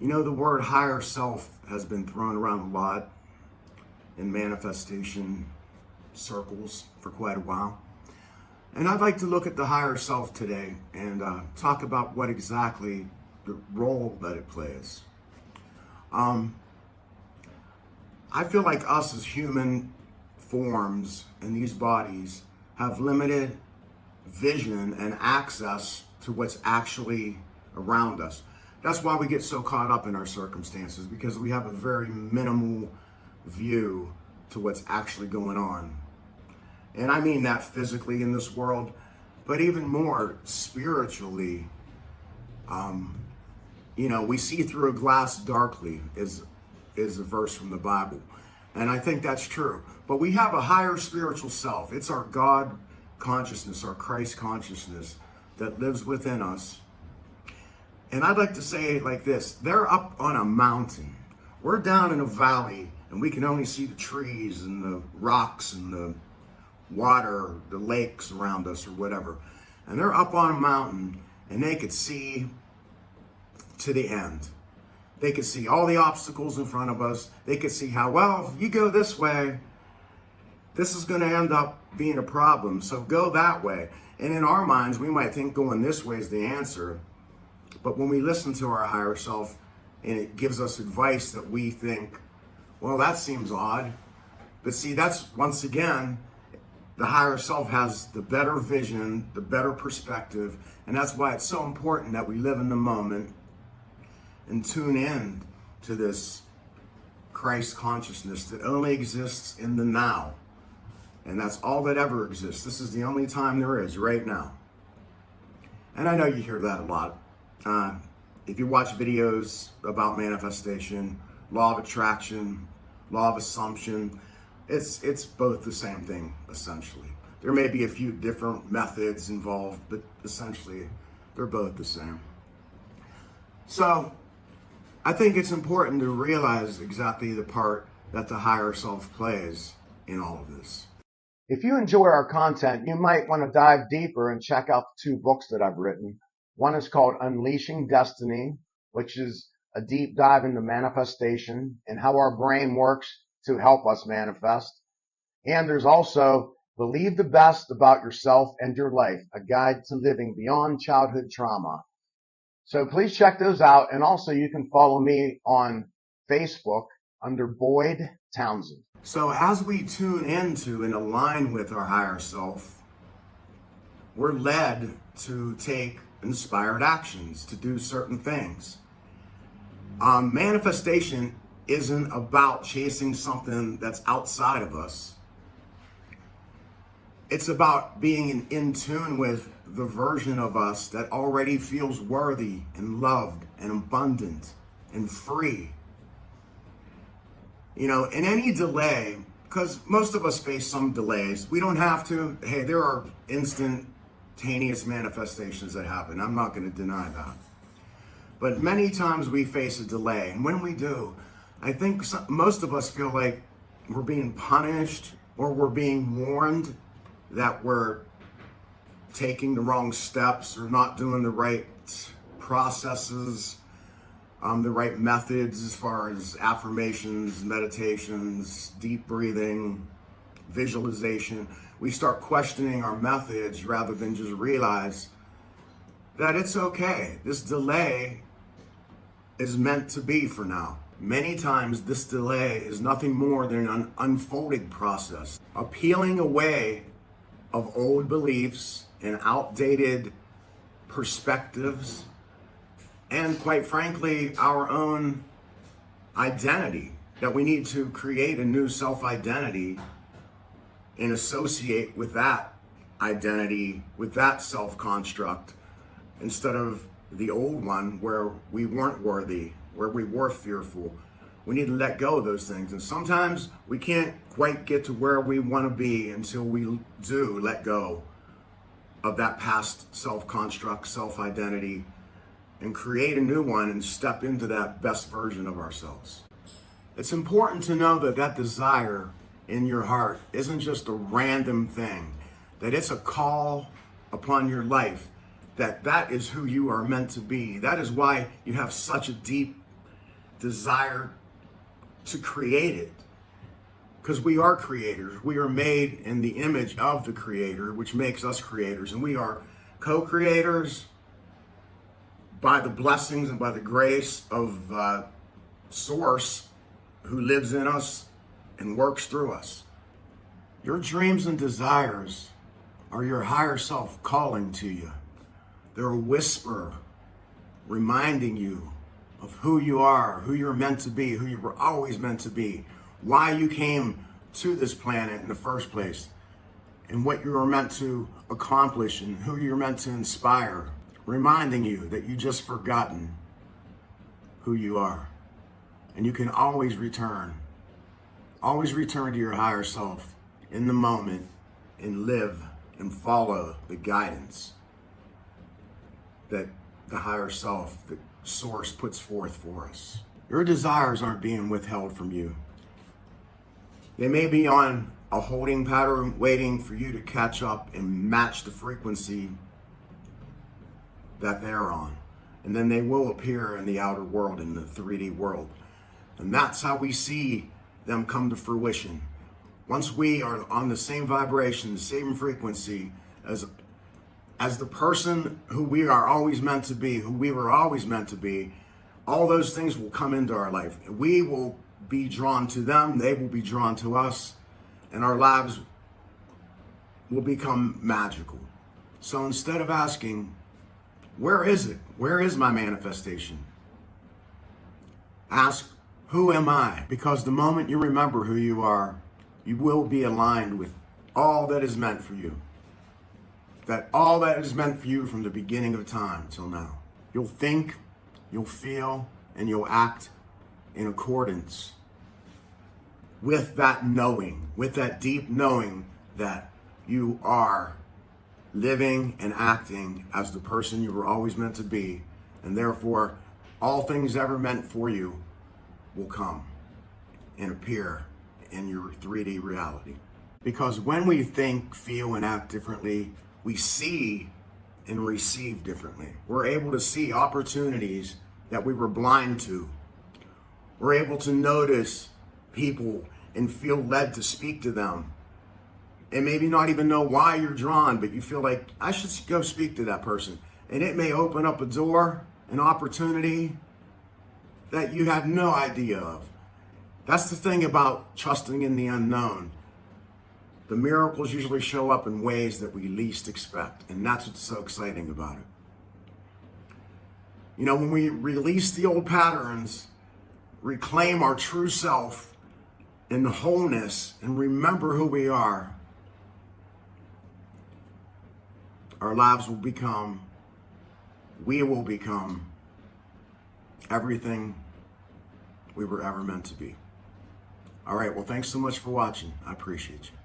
You know, the word higher self has been thrown around a lot in manifestation circles for quite a while. And I'd like to look at the higher self today and talk about what exactly the role that it plays. I feel like us as human forms in these bodies have limited vision and access to what's actually around us. That's why we get so caught up in our circumstances, because we have a very minimal view to what's actually going on. And I mean that physically in this world, but even more spiritually. We see through a glass darkly is a verse from the Bible. And I think that's true. But we have a higher spiritual self. It's our God consciousness, our Christ consciousness that lives within us. And I'd like to say it like this: they're up on a mountain. We're down in a valley, and we can only see the trees and the rocks and the water, the lakes around us or whatever. And they're up on a mountain, and they could see to the end. They could see all the obstacles in front of us. They could see how, well, if you go this way, this is going to end up being a problem. So go that way. And in our minds, we might think going this way is the answer. But when we listen to our higher self and it gives us advice that we think, well, that seems odd. But see, that's, once again, the higher self has the better vision, the better perspective. And that's why it's so important that we live in the moment and tune in to this Christ consciousness that only exists in the now. And that's all that ever exists. This is the only time there is, right now. And I know you hear that a lot. If you watch videos about manifestation, law of attraction, law of assumption, it's both the same thing, essentially. There may be a few different methods involved, but essentially they're both the same. So I think it's important to realize exactly the part that the higher self plays in all of this. If you enjoy our content, you might want to dive deeper and check out the 2 books that I've written. One is called Unleashing Destiny, which is a deep dive into manifestation and how our brain works to help us manifest. And there's also Believe the Best About Yourself and Your Life, a guide to living beyond childhood trauma. So please check those out. And also you can follow me on Facebook under Boyd Townsend. So as we tune into and align with our higher self, we're led to take inspired actions, to do certain things. Manifestation isn't about chasing something that's outside of us. It's about being in tune with the version of us that already feels worthy and loved and abundant and free. In any delay, because most of us face some delays, we don't have to. Hey, there are instantaneous manifestations that happen. I'm not going to deny that. But many times we face a delay. And when we do, I think most of us feel like we're being punished or we're being warned that we're taking the wrong steps or not doing the right processes, the right methods as far as affirmations, meditations, deep breathing, visualization. We start questioning our methods rather than just realize that it's okay. This delay is meant to be for now. Many times this delay is nothing more than an unfolding process, a peeling away of old beliefs and outdated perspectives, and quite frankly, our own identity, that we need to create a new self-identity and associate with that identity, with that self-construct, instead of the old one where we weren't worthy, where we were fearful. We need to let go of those things. And sometimes we can't quite get to where we want to be until we do let go of that past self-construct, self-identity, and create a new one and step into that best version of ourselves. It's important to know that that desire in your heart isn't just a random thing, that it's a call upon your life, that is who you are meant to be. That is why you have such a deep desire to create it. Because we are creators. We are made in the image of the Creator, which makes us creators. And we are co-creators by the blessings and by the grace of Source, who lives in us and works through us. Your dreams and desires are your higher self calling to you. They're a whisper reminding you of who you are, who you're meant to be, who you were always meant to be, why you came to this planet in the first place, and what you were meant to accomplish and who you're meant to inspire, reminding you that you just forgotten who you are. And you can always return to your higher self in the moment and live and follow the guidance that the higher self, the Source, puts forth for us. Your desires aren't being withheld from you. They may be on a holding pattern, waiting for you to catch up and match the frequency that they're on. And then they will appear in the outer world, in the 3D world. And that's how we see them come to fruition. Once we are on the same vibration, the same frequency as the person who we are always meant to be, who we were always meant to be, all those things will come into our life. We will be drawn to them, they will be drawn to us, and our lives will become magical. So instead of asking, where is it? Where is my manifestation? Ask, who am I? Because the moment you remember who you are, you will be aligned with all that is meant for you. That all that is meant for you from the beginning of time till now. You'll think, you'll feel, and you'll act in accordance with that knowing, with that deep knowing that you are living and acting as the person you were always meant to be, and therefore all things ever meant for you will come and appear in your 3D reality. Because when we think, feel, and act differently, we see and receive differently. We're able to see opportunities that we were blind to. We're able to notice people and feel led to speak to them. And maybe not even know why you're drawn, but you feel like, I should go speak to that person. And it may open up a door, an opportunity that you had no idea of. That's the thing about trusting in the unknown. The miracles usually show up in ways that we least expect. And that's what's so exciting about it. You know, when we release the old patterns, reclaim our true self in wholeness, and remember who we are, our lives will become, we will become everything we were ever meant to be. All right, well, thanks so much for watching. I appreciate you.